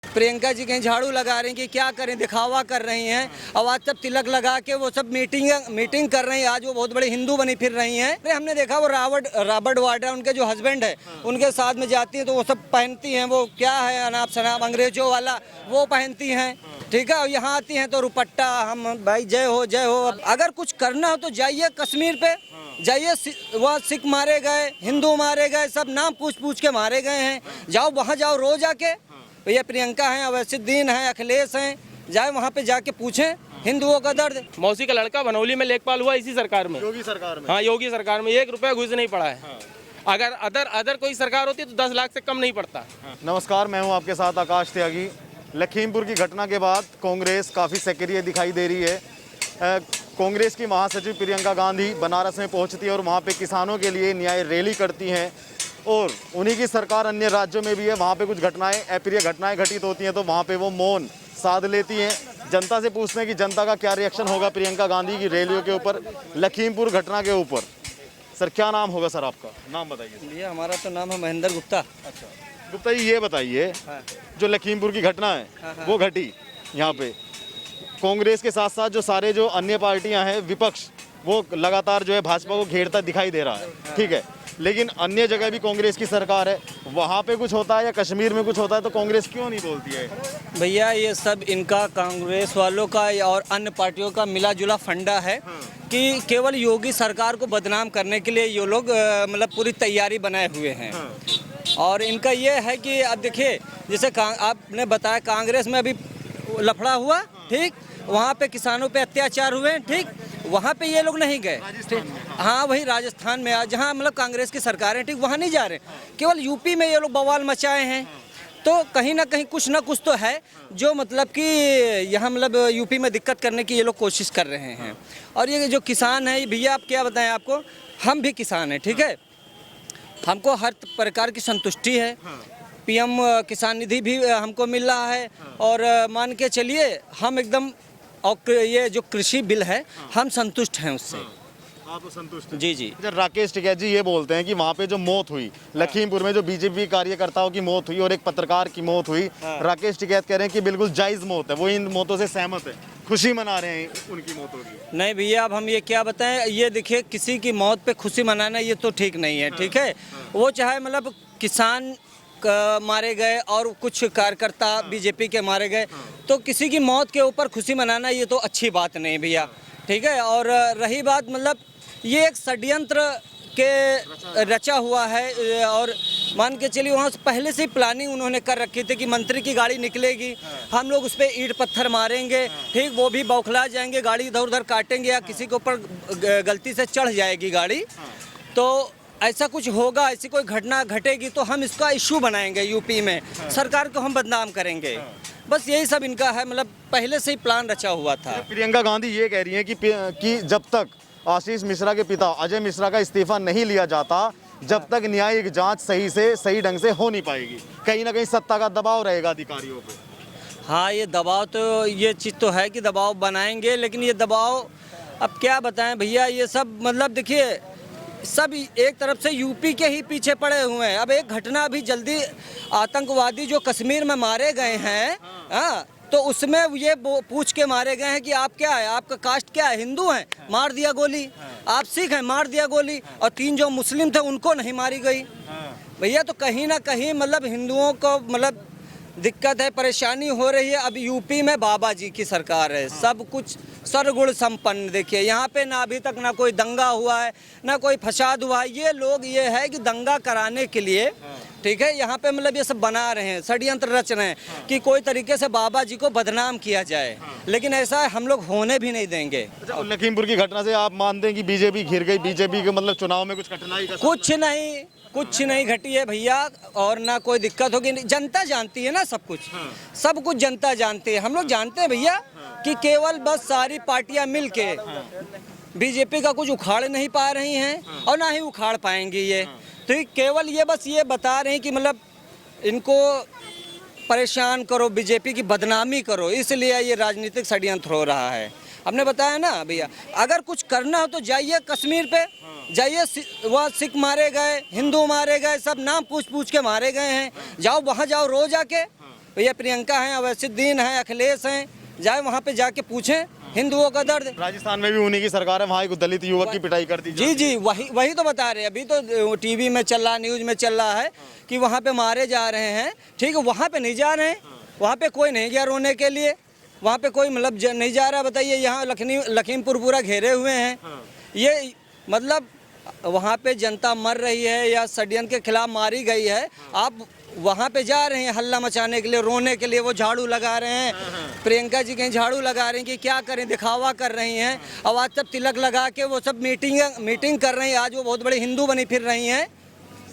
प्रियंका जी कहीं झाड़ू लगा रही हैं कि क्या करें, दिखावा कर रही हैं। और आज सब तिलक लगा के वो सब मीटिंग कर रही हैं। आज वो बहुत बड़ी हिंदू बनी फिर रही हैं। अरे हमने देखा वो रॉबर्ट वाड्रा उनके जो हस्बैंड है उनके साथ में जाती हैं तो वो सब पहनती हैं, वो क्या है अनाप शनाप अंग्रेजों वाला वो पहनती हैं, ठीक है। और यहाँ आती हैं तो दुपट्टा, हम भाई जय हो जय हो। अगर कुछ करना हो तो जाइए कश्मीर पे, जाइए, वहाँ सिख मारे गए, हिंदू मारे गए, सब नाम पूछ के मारे गए हैं। जाओ वहाँ जाओ रोज आके, भैया प्रियंका हैं, अवैसिद्दीन हैं, अखिलेश हैं, जाए वहाँ पे जाके पूछें हिंदुओं का दर्द। मौसी का लड़का बनौली में लेखपाल हुआ इसी सरकार में, योगी सरकार में। हाँ योगी सरकार में 1 रुपया घुस नहीं पड़ा है। हाँ। अगर अदर कोई सरकार होती तो 10 लाख से कम नहीं पड़ता। हाँ। नमस्कार, मैं हूँ आपके साथ आकाश त्यागी। लखीमपुर की घटना के बाद कांग्रेस काफ़ी सक्रिय दिखाई दे रही है। कांग्रेस की महासचिव प्रियंका गांधी बनारस में पहुंचती है और वहां पे किसानों के लिए न्याय रैली करती हैं और उन्हीं की सरकार अन्य राज्यों में भी है। वहां पे कुछ घटनाएं, अप्रिय घटनाएं घटित होती हैं तो वहां पे वो मौन साध लेती हैं। जनता से पूछते हैं कि जनता का क्या रिएक्शन होगा प्रियंका गांधी की रैलियों के ऊपर, लखीमपुर घटना के ऊपर। सर क्या नाम होगा सर आपका? नाम बताइए। भैया हमारा तो नाम है महेंद्र गुप्ता। अच्छा गुप्ता जी, ये बताइए जो लखीमपुर की घटना है वो घटी यहाँ पे, कांग्रेस के साथ साथ जो अन्य पार्टियां हैं विपक्ष, वो लगातार जो है भाजपा को घेरता दिखाई दे रहा है, ठीक है। लेकिन अन्य जगह भी कांग्रेस की सरकार है, वहाँ पे कुछ होता है या कश्मीर में कुछ होता है तो कांग्रेस क्यों नहीं बोलती है? भैया ये सब इनका कांग्रेस वालों का और अन्य पार्टियों का मिला जुला फंडा है कि केवल योगी सरकार को बदनाम करने के लिए ये लोग मतलब पूरी तैयारी बनाए हुए हैं। और इनका ये है कि अब देखिए, जैसे आपने बताया कांग्रेस में अभी लफड़ा हुआ, ठीक, वहाँ पे किसानों पे अत्याचार हुए, ठीक, वहाँ पे ये लोग नहीं गए, ठीक, हाँ वही राजस्थान में जहाँ मतलब कांग्रेस की सरकार है, ठीक, वहाँ नहीं जा रहे। केवल यूपी में ये लोग बवाल मचाए हैं। तो कहीं ना कहीं कुछ ना कुछ तो है जो मतलब कि यहाँ मतलब यूपी में दिक्कत करने की ये लोग कोशिश कर रहे हैं। और ये जो किसान है भैया, आप क्या बताएं आपको, हम भी किसान हैं, ठीक है, हमको हर प्रकार की संतुष्टि है। पीएम किसान निधि भी हमको मिल रहा है और मान के चलिए हम एकदम, और ये जो कृषि बिल है हम संतुष्ट हैं उससे। आप संतुष्ट हैं? जी जी। राकेश टिकैत जी ये बोलते हैं कि वहाँ पे जो मौत हुई लखीमपुर में, जो बीजेपी कार्यकर्ताओं की मौत हुई और एक पत्रकार की मौत हुई, राकेश टिकैत कह रहे हैं कि बिल्कुल जायज मौत है, वो इन मौतों से सहमत है, खुशी मना रहे हैं उनकी मौतों की। नहीं भैया, अब हम ये क्या बताएं, ये देखिए किसी की मौत पे खुशी मनाना ये तो ठीक नहीं है, ठीक है। वो चाहे मतलब किसान मारे गए और कुछ कार्यकर्ता बीजेपी के मारे गए, तो किसी की मौत के ऊपर खुशी मनाना ये तो अच्छी बात नहीं भैया, ठीक है। और रही बात मतलब ये एक षड्यंत्र के रचा हुआ है और मान के चलिए वहाँ से पहले से ही प्लानिंग उन्होंने कर रखी थी कि मंत्री की गाड़ी निकलेगी, हम लोग उस पर ईंट पत्थर मारेंगे, ठीक, वो भी बौखला जाएंगे, गाड़ी इधर उधर काटेंगे या किसी के ऊपर गलती से चढ़ जाएगी गाड़ी, तो ऐसा कुछ होगा, ऐसी कोई घटना घटेगी तो हम इसका इशू बनाएंगे यूपी में, सरकार को हम बदनाम करेंगे। बस यही सब इनका है, मतलब पहले से ही प्लान रचा हुआ था। प्रियंका गांधी ये कह रही हैं कि जब तक आशीष मिश्रा के पिता अजय मिश्रा का इस्तीफा नहीं लिया जाता, जब तक न्यायिक जांच सही ढंग से हो नहीं पाएगी। कहीं ना कहीं सत्ता का दबाव रहेगा अधिकारियों पे। हाँ, ये दबाव तो, ये चीज़ तो है कि दबाव बनाएंगे, लेकिन ये दबाव अब क्या बताएं भैया, ये सब मतलब देखिए सब एक तरफ से यूपी के ही पीछे पड़े हुए हैं। अब एक घटना अभी जल्दी, आतंकवादी जो कश्मीर में मारे गए हैं, हाँ, तो उसमें ये पूछ के मारे गए हैं कि आप क्या है, आपका कास्ट क्या है, हिंदू हैं, मार दिया गोली, आप सिख हैं, मार दिया गोली, और 3 जो मुस्लिम थे उनको नहीं मारी गई भैया। तो कहीं ना कहीं मतलब हिंदुओं को मतलब दिक्कत है, परेशानी हो रही है। अब यूपी में बाबा जी की सरकार है, सब कुछ सर्वगुण संपन्न। देखिए यहाँ पे ना अभी तक ना कोई दंगा हुआ है, ना कोई फसाद हुआ है। ये लोग ये है कि दंगा कराने के लिए, ठीक है, यहाँ पे मतलब ये सब बना रहे हैं, षड्यंत्र रच रहे हैं कि कोई तरीके से बाबा जी को बदनाम किया जाए, लेकिन ऐसा हम लोग होने भी नहीं देंगे। अच्छा, लखीमपुर की घटना से आप मानते हैं कि बीजेपी घिर गई, बीजेपी के मतलब चुनाव में कुछ कठिनाई का कुछ नहीं घटी है भैया, और ना कोई दिक्कत होगी। जनता जानती है ना सब कुछ, सब कुछ जनता जानती है। हम लोग जानते हैं भैया कि केवल बस सारी पार्टियां मिलके बीजेपी का कुछ उखाड़ नहीं पा रही हैं और ना ही उखाड़ पाएंगी ये। तो केवल ये बस ये बता रहे हैं कि मतलब इनको परेशान करो, बीजेपी की बदनामी करो, इसलिए ये राजनीतिक षड्यंत्र हो रहा है। हमने बताया ना भैया, अगर कुछ करना हो तो जाइए कश्मीर पे, जाइए, वहाँ सिख मारे गए, हिंदू मारे गए, सब नाम पूछ के मारे गए हैं, जाओ वहाँ जाओ रोज आके, भैया प्रियंका हैं, अवैसिद्दीन हैं, अखिलेश हैं, जाए वहाँ पे जाके पूछें हिंदुओं का दर्द। राजस्थान में भी उन्हीं की सरकार है, वहाँ एक दलित युवक की पिटाई कर दी। जी जी, वही तो बता रहे हैं। अभी तो टीवी में चल रहा, न्यूज़ में चल रहा है कि वहाँ पे मारे जा रहे हैं। ठीक है, वहाँ पे नहीं जा रहे हैं, वहाँ पे कोई नहीं गया रोने के लिए, वहाँ पे कोई मतलब नहीं जा रहा। बताइए, यहाँ लखीमपुर पूरा घेरे हुए हैं। ये मतलब वहाँ पे जनता मर रही है या षड्यंत्र के खिलाफ मारी गई है, आप वहाँ पे जा रहे हैं हल्ला मचाने के लिए, रोने के लिए। वो झाड़ू लगा रहे हैं, प्रियंका जी कहीं झाड़ू लगा रही हैं कि क्या करें, दिखावा कर रही हैं। अब आज सब तिलक लगा के वो सब मीटिंग कर रही हैं। आज वो बहुत बड़ी हिंदू बनी फिर रही हैं।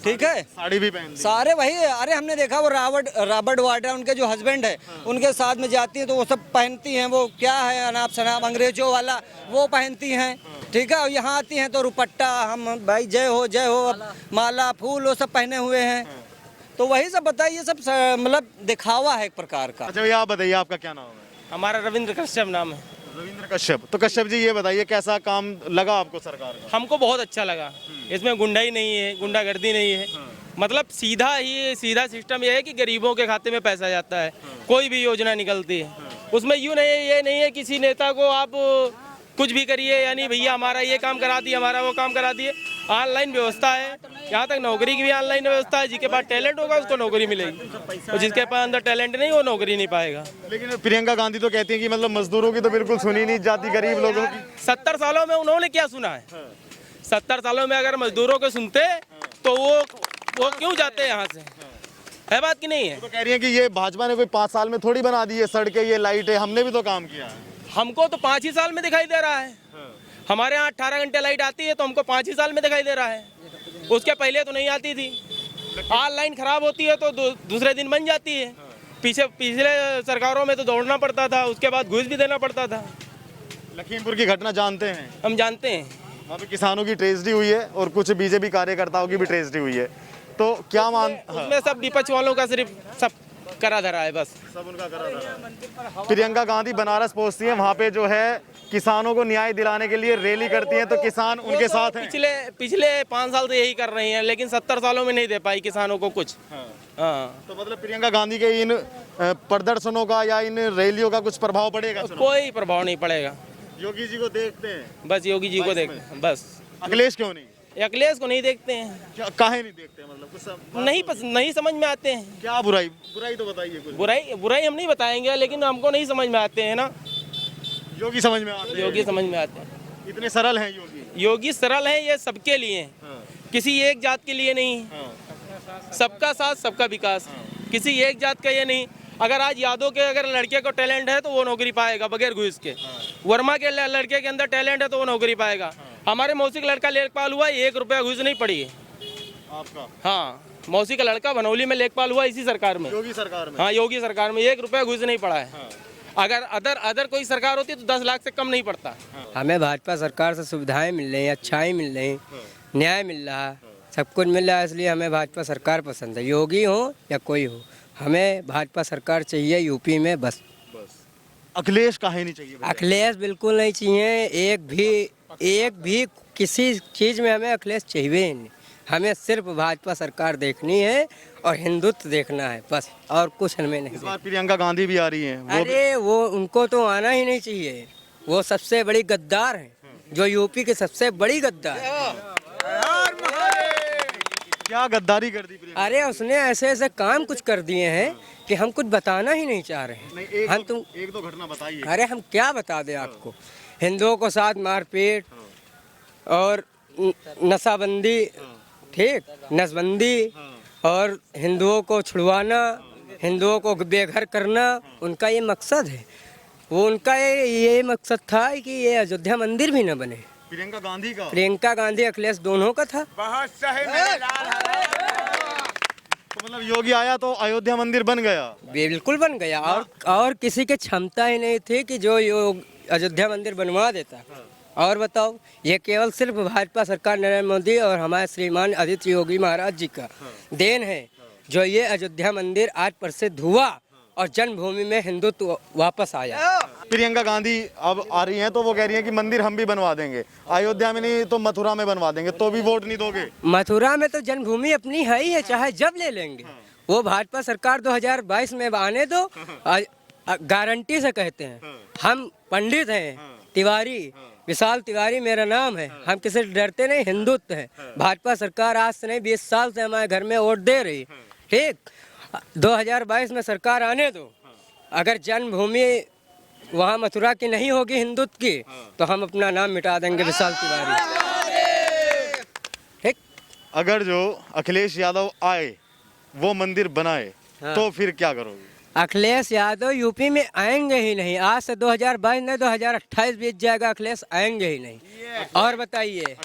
ठीक है, साड़ी भी पहन ली। सारे वही, अरे हमने देखा वो रॉबर्ट वाड्रा उनके जो हस्बैंड है, उनके साथ में जाती हैं तो वो सब पहनती हैं। वो क्या है, अनाप शनाप अंग्रेजों वाला वो पहनती हैं। ठीक है, और यहाँ आती हैं तो रुपट्टा, हम भाई जय हो, माला फूल वो सब पहने हुए हैं। तो वही सब बताइए, सब मतलब दिखावा है एक प्रकार का। अच्छा भैया, आप बताइए आपका क्या नाम है? हमारा रविंद्र कश्यप नाम है। रविंद्र कश्यप। तो कश्यप जी ये बताइए, कैसा काम लगा आपको सरकार का? हमको बहुत अच्छा लगा। इसमें गुंडाई नहीं है, गुंडागर्दी नहीं है। मतलब सीधा सिस्टम ये है कि गरीबों के खाते में पैसा जाता है। कोई भी योजना निकलती है उसमें यूँ नहीं है, ये नहीं है किसी नेता को आप कुछ भी करिए, यानी भैया हमारा ये काम करा दिए, हमारा वो काम करा दिए। ऑनलाइन व्यवस्था है, यहाँ तक नौकरी की भी ऑनलाइन व्यवस्था है। जिसके पास टैलेंट होगा उसको नौकरी मिलेगी, और जिसके पास अंदर टैलेंट नहीं वो नौकरी नहीं पाएगा। लेकिन प्रियंका गांधी तो कहती है कि मतलब मजदूरों की तो बिल्कुल सुनी नहीं जाती, गरीब लोगों की। 70 सालों में उन्होंने क्या सुना है? 70 सालों में अगर मजदूरों को सुनते तो वो क्यों जाते यहाँ से? है बात की नहीं है? तो कह रही है कि ये भाजपा ने कोई 5 साल में थोड़ी बना दी है सड़कें, ये लाइटें, हमने भी तो काम किया है। हमको तो 5 ही साल में दिखाई दे रहा है। हमारे यहाँ 18 घंटे लाइट आती है तो हमको 5 ही साल में दिखाई दे रहा है। उसके पहले तो नहीं आती थी। ऑनलाइन खराब होती है तो दूसरे दिन बन जाती है। पिछले सरकारों में तो दौड़ना पड़ता था, उसके बाद घूस भी देना पड़ता था। लखीमपुर की घटना जानते हैं? हम जानते हैं। वहाँ पे किसानों की ट्रेजेडी हुई है और कुछ बीजेपी कार्यकर्ताओं की भी ट्रेजेडी हुई है। तो क्या उसमें सब विपक्ष वालों का सिर्फ सब करा धरा है, बस सब उनका करा धरा है। प्रियंका गांधी बनारस पहुंचती है, वहाँ पे जो है किसानों को न्याय दिलाने के लिए रैली करती हैं, तो किसान उनके साथ हैं। पिछले 5 साल से यही कर रही हैं, लेकिन 70 सालों में नहीं दे पाई किसानों को कुछ। हाँ। तो मतलब प्रियंका गांधी के इन प्रदर्शनों का या इन रैलियों का कुछ प्रभाव पड़ेगा? कोई प्रभाव नहीं पड़ेगा। योगी जी को देखते हैं? बस योगी जी को देखते हैं बस। अखिलेश क्यों नहीं? अखिलेश को नहीं देखते हैं। क्या काहे नहीं देखते? मतलब कुछ नहीं समझ में आते हैं। क्या बुराई तो बताइए कुछ। बुराई हम नहीं बताएंगे, लेकिन हमको नहीं समझ में आते हैं ना। योगी समझ में आते हैं? योगी समझ में आते हैं। इतने सरल हैं योगी सरल हैं, ये सबके लिए हैं। किसी एक जात के लिए नहीं। सबका साथ सबका विकास। किसी एक जात का ये नहीं। अगर आज यादव के अगर लड़के को टैलेंट है तो वो नौकरी पाएगा बगैर घूस के। वर्मा के लड़के के अंदर टैलेंट है तो वो नौकरी पाएगा। हमारे मौसी का लड़का लेखपाल हुआ, 1 रुपया घूस नहीं पड़ी है आपका। हाँ, मौसी का लड़का बनौली में लेखपाल हुआ इसी सरकार में, योगी सरकार में। हाँ, योगी सरकार में 1 रुपया घूस नहीं पड़ा है। अगर अदर कोई सरकार होती तो 10 लाख से कम नहीं पड़ता। हमें भाजपा सरकार से सुविधाएं मिल रही हैं, अच्छाई मिल रही, न्याय मिल रहा है, सब कुछ मिल रहा है, इसलिए हमें भाजपा सरकार पसंद है। योगी हो या कोई हो, हमें भाजपा सरकार चाहिए यूपी में बस। अखिलेश काहे नहीं चाहिए? अखिलेश बिल्कुल नहीं चाहिए। एक भी किसी चीज़ में हमें अखिलेश चाहिए ही नहीं। हमें सिर्फ भाजपा सरकार देखनी है और हिंदुत्व देखना है बस, और कुछ हमें नहीं। इस बार प्रियंका गांधी भी आ रही हैं। अरे वो उनको तो आना ही नहीं चाहिए। वो सबसे बड़ी गद्दार है, जो यूपी के सबसे बड़ी गद्दार है। क्या गद्दारी कर दी प्रियंका? अरे उसने ऐसे काम कुछ कर दिए हैं कि हम कुछ बताना ही नहीं चाह रहे हैं। हम तुम एक दो घटना बताइए। अरे हम क्या बता दें आपको? हिंदुओं को साथ मारपीट और नशाबंदी, ठीक, नसबंदी, और हिंदुओं को छुड़वाना, हिंदुओं को बेघर करना, उनका ये मकसद है। वो उनका ये मकसद था कि ये अयोध्या मंदिर भी न बने। प्रियंका गांधी का? प्रियंका गांधी अखिलेश दोनों का था। बहुत सही। तो मतलब योगी आया तो अयोध्या मंदिर बन गया? बिल्कुल बन गया। और किसी के क्षमता ही नहीं थी कि जो अयोध्या मंदिर बनवा देता। और बताओ, ये केवल सिर्फ भाजपा सरकार नरेंद्र मोदी और हमारे श्रीमान आदित्य योगी महाराज जी का देन है, जो ये अयोध्या मंदिर आज प्रसिद्ध हुआ और जन्मभूमि में हिंदुत्व वापस आया। प्रियंका गांधी अब आ रही हैं तो वो कह रही हैं कि मंदिर हम भी बनवा देंगे, अयोध्या में नहीं तो मथुरा में बनवा देंगे, तो भी वोट नहीं दोगे? मथुरा में तो जन्मभूमि अपनी है ही है, चाहे जब ले लेंगे, वो भाजपा सरकार 2022 में आने दो, गारंटी से कहते हैं। हम पंडित हैं, तिवारी, विशाल तिवारी मेरा नाम है। हम किसी से डरते नहीं, हिंदुत्व है। भाजपा सरकार आज से नहीं 20 साल से हमारे घर में वोट दे रही, ठीक। 2022 में सरकार आने दो। अगर जन्मभूमि वहाँ मथुरा की नहीं होगी हिंदुत्व की, तो हम अपना नाम मिटा देंगे, विशाल तिवारी, ठीक। अगर जो अखिलेश यादव आए, वो मंदिर बनाए, तो फिर क्या करोगे? अखिलेश यादव यूपी में आएंगे ही नहीं। आज से 2022 नहीं 2028 बीत जाएगा, अखिलेश आएंगे ही नहीं। और बताइए,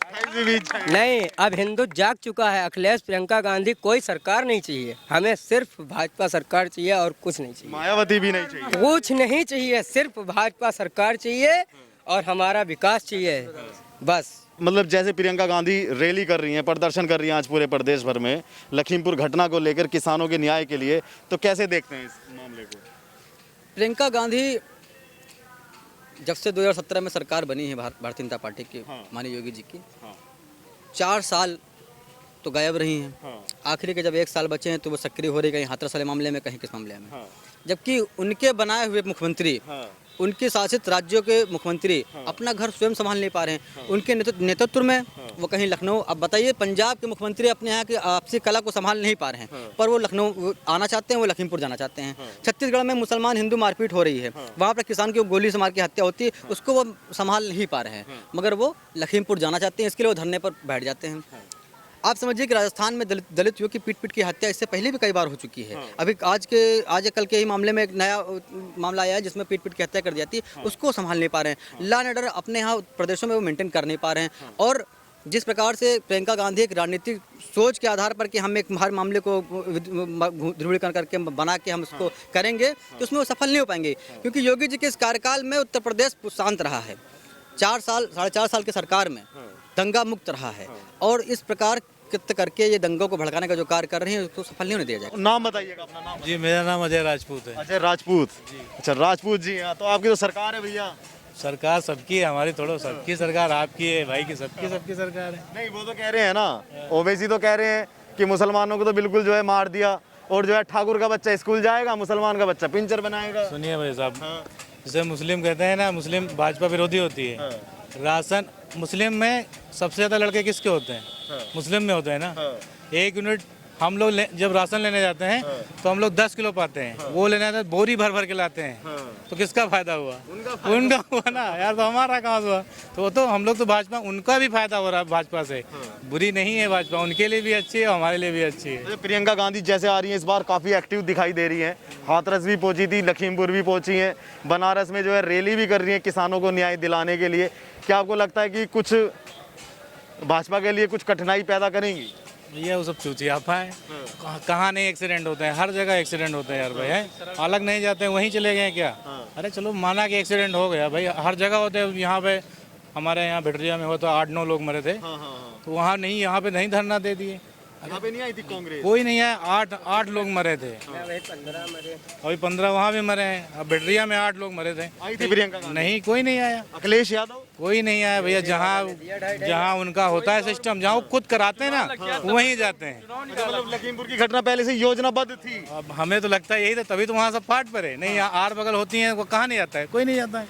नहीं, अब हिंदू जाग चुका है। अखिलेश, प्रियंका गांधी, कोई सरकार नहीं चाहिए हमें, सिर्फ भाजपा सरकार चाहिए और कुछ नहीं चाहिए। मायावती भी नहीं चाहिए? कुछ नहीं चाहिए, सिर्फ भाजपा सरकार चाहिए और हमारा विकास चाहिए, बस। मतलब जैसे प्रियंका गांधी रैली कर रही हैं, प्रदर्शन कर रही हैं आज पूरे प्रदेश भर में लखीमपुर घटना को लेकर, किसानों के न्याय के लिए, तो कैसे देखते हैं इस मामले को? प्रियंका गांधी जब से 2017 में सरकार बनी है भारतीय जनता पार्टी की, माननीय योगी जी की, 4 साल तो गायब रही हैं। आखिरी के जब 1 साल बचे हैं तो वो सक्रिय हो रही, कहीं हाथरस वाले मामले में, कहीं किस मामले में। जबकि उनके बनाए हुए मुख्यमंत्री, उनके शासित राज्यों के मुख्यमंत्री अपना घर स्वयं संभाल नहीं पा रहे हैं। उनके नेतृत्व में वो कहीं लखनऊ, अब बताइए, पंजाब के मुख्यमंत्री अपने यहाँ की आपसी कला को संभाल नहीं पा रहे हैं, पर वो लखनऊ आना चाहते हैं, वो लखीमपुर जाना चाहते हैं। छत्तीसगढ़ में मुसलमान हिंदू मारपीट हो रही है, वहाँ पर किसान की गोली से मार के हत्या होती है, उसको वो संभाल नहीं पा रहे हैं, मगर वो लखीमपुर जाना चाहते हैं। इसके लिए वो धरने पर बैठ जाते हैं। आप समझिए कि राजस्थान में दलित युवक की पीट की हत्या इससे पहले भी कई बार हो चुकी है। अभी आज कल के ही मामले में एक नया मामला आया है जिसमें पीट की हत्या कर दी जाती है, उसको संभाल नहीं पा रहे हैं। लॉ एंड ऑर्डर अपने यहाँ प्रदेशों में वो मेंटेन कर नहीं पा रहे हैं। और जिस प्रकार से प्रियंका गांधी एक राजनीतिक सोच के आधार पर कि हम एक हर मामले को ध्रुवीकरण करके बना के हम उसको करेंगे, तो उसमें वो सफल नहीं हो पाएंगे। क्योंकि योगी जी के इस कार्यकाल में उत्तर प्रदेश शांत रहा है। 4 साल, 4.5 साल की सरकार में दंगा मुक्त रहा है, और इस प्रकार करके ये दंगों को भड़काने का जो कार्य कर रहे हैं उसको सफल नहीं होने दिया जाएगा। नाम बताइएगा अपना नाम। जी, मेरा नाम अजय राजपूत है। अजय राजपूत, अच्छा राजपूत जी। हाँ, तो आपकी तो सरकार है भैया। सरकार सबकी है, हमारी थोड़ा सबकी सरकार, आपकी है भाई की, सबकी सरकार है। नहीं, वो तो कह रहे हैं ना, ओवैसी तो कह रहे हैं कि मुसलमानों को तो बिल्कुल जो है मार दिया, और जो है ठाकुर का बच्चा स्कूल जाएगा, मुसलमान का बच्चा पिंचर बनाएगा। सुनिए भाई साहब, जैसे मुस्लिम कहते हैं ना, मुस्लिम भाजपा विरोधी होती है। राशन मुस्लिम में सबसे ज्यादा लड़के किसके होते हैं? मुस्लिम में होते हैं ना। 1 यूनिट हम लोग जब राशन लेने जाते हैं तो हम लोग 10 किलो पाते हैं, वो लेने जाते हैं बोरी भर भर के लाते हैं। तो किसका फायदा हुआ? उनका हुआ ना यार, तो हमारा कहाँ हुआ? तो हम लोग तो भाजपा, उनका भी फायदा हो रहा है भाजपा से। बुरी नहीं है भाजपा, उनके लिए भी अच्छी है, हमारे लिए भी अच्छी है। प्रियंका गांधी जैसे आ रही है इस बार काफी एक्टिव दिखाई दे रही है। हाथरस भी पहुंची थी, लखीमपुर भी पहुंची है, बनारस में जो है रैली भी कर रही है किसानों को न्याय दिलाने के लिए। क्या आपको लगता है कि कुछ भाजपा के लिए कुछ कठिनाई पैदा करेंगी? ये वो सब चूची आपा है। कहाँ नहीं एक्सीडेंट होते हैं, हर जगह एक्सीडेंट होते हैं यार भाई। है अलग नहीं जाते हैं, वहीं चले गए क्या? अरे चलो माना कि एक्सीडेंट हो गया भाई, हर जगह होते हैं। यहाँ पे हमारे यहाँ भिटरिया में होता 8-9 लोग मरे थे, तो वहाँ नहीं, यहाँ पे नहीं धरना दे दिए। यहाँ पे नहीं आई थी कांग्रेस? कोई नहीं है, 8 लोग मरे थे, अभी 15 वहाँ भी मरे हैं। अब भिटरिया में 8 लोग मरे थे। आई थी प्रियंका गांधी? नहीं, कोई नहीं आया। अखिलेश यादव? कोई नहीं आया भैया। जहाँ उनका होता है सिस्टम, जहाँ वो खुद कराते हैं ना, वहीं जाते हैं। मतलब लखीमपुर की घटना पहले से योजनाबद्ध थी? अब हमें तो लगता है यही था, तभी तो वहाँ सब पार्ट पर है। नहीं, यहाँ आर बगल होती हैं, वो कहाँ नहीं जाता है? कोई नहीं जाता है।